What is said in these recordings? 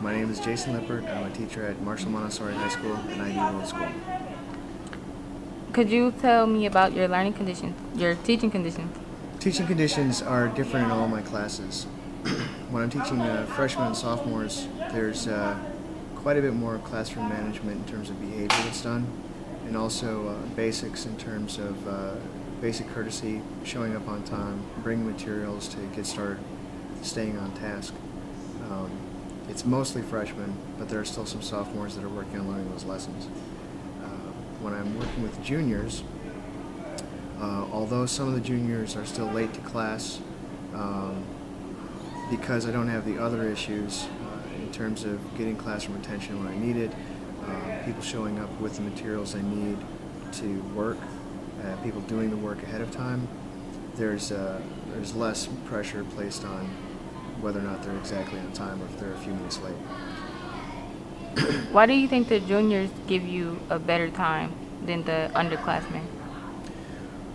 My name is Jason Lippert. I'm a teacher at Marshall Montessori High School and IB World School. Could you tell me about your learning conditions, your teaching conditions? Teaching conditions are different in all my classes. When I'm teaching freshmen and sophomores, there's quite a bit more classroom management in terms of behavior that's done, and also basics in terms of basic courtesy, showing up on time, bringing materials to get started, staying on task. It's mostly freshmen, but there are still some sophomores that are working on learning those lessons. When I'm working with juniors, although some of the juniors are still late to class, because I don't have the other issues in terms of getting classroom attention when I need it, people showing up with the materials I need to work, people doing the work ahead of time, there's less pressure placed on whether or not they're exactly on time or if they're a few minutes late. Why do you think the juniors give you a better time than the underclassmen?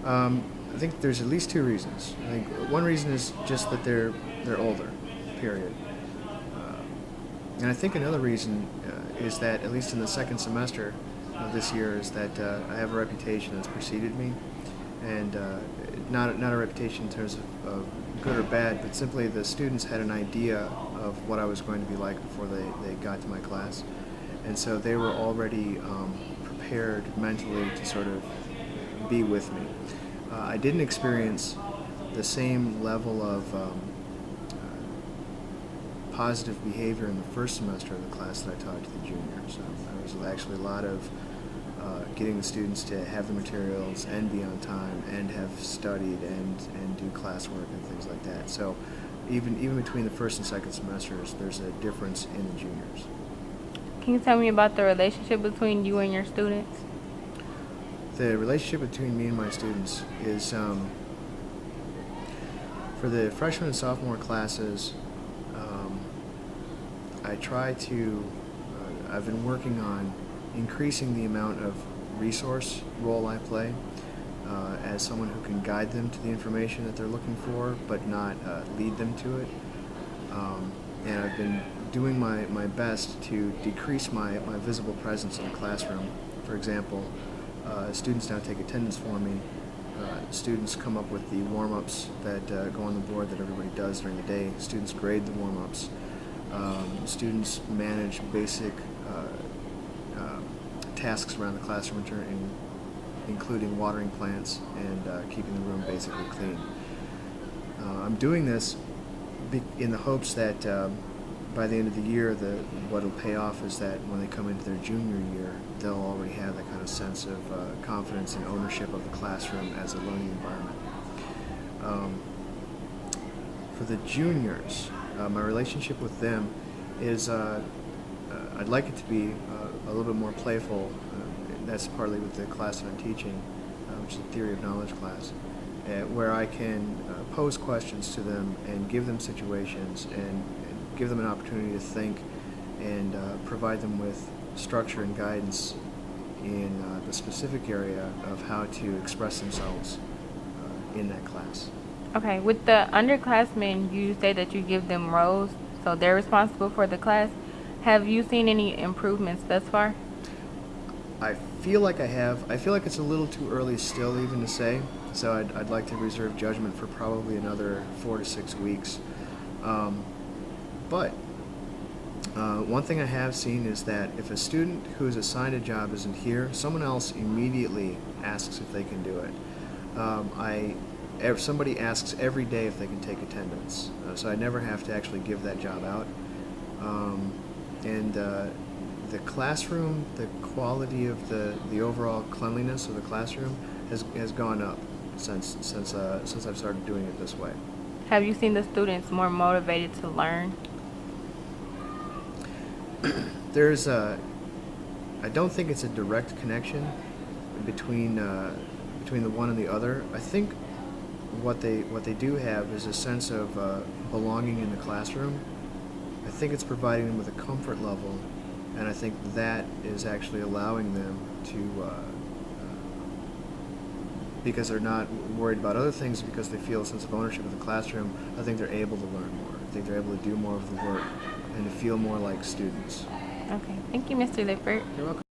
I think there's at least two reasons. I think one reason is just that they're older, period. And I think another reason is that, at least in the second semester of this year, is that I have a reputation that's preceded me, and not a reputation in terms of good or bad, but simply the students had an idea of what I was going to be like before they got to my class, and so they were already prepared mentally to sort of be with me. I didn't experience the same level of positive behavior in the first semester of the class that I taught to the juniors. There was actually a lot of getting the students to have the materials and be on time and have studied and do classwork and things like that. So even between the first and second semesters, there's a difference in the juniors. Can you tell me about the relationship between you and your students? The relationship between me and my students is, for the freshman and sophomore classes, I try to, I've been working on increasing the amount of resource role I play as someone who can guide them to the information that they're looking for, but not lead them to it. And I've been doing my best to decrease my visible presence in the classroom. For example, students now take attendance for me. Students come up with the warm-ups that go on the board that everybody does during the day. Students grade the warm-ups. Students manage basic tasks around the classroom, including watering plants and keeping the room basically clean. I'm doing this in the hopes that by the end of the year, what will pay off is that when they come into their junior year, they'll already have that kind of sense of confidence and ownership of the classroom as a learning environment. For the juniors, my relationship with them is, I'd like it to be a little bit more playful. That's partly with the class that I'm teaching, which is a theory of knowledge class, where I can pose questions to them and give them situations and give them an opportunity to think and provide them with structure and guidance in the specific area of how to express themselves in that class. Okay, with the underclassmen, you say that you give them roles, so they're responsible for the class. Have you seen any improvements thus far? I feel like I have. I feel like it's a little too early still even to say, so I'd like to reserve judgment for probably another 4 to 6 weeks. But one thing I have seen is that if a student who is assigned a job isn't here, someone else immediately asks if they can do it. Somebody asks every day if they can take attendance, so I never have to actually give that job out. The classroom, the quality of the overall cleanliness of the classroom has gone up since I've started doing it this way. Have you seen the students more motivated to learn? I don't think it's a direct connection between the one and the other. I think what they do have is a sense of belonging in the classroom. I think it's providing them with a comfort level, and I think that is actually allowing them to, because they're not worried about other things, because they feel a sense of ownership of the classroom, I think they're able to learn more. I think they're able to do more of the work and to feel more like students. Okay. Thank you, Mr. Lippert. You're welcome.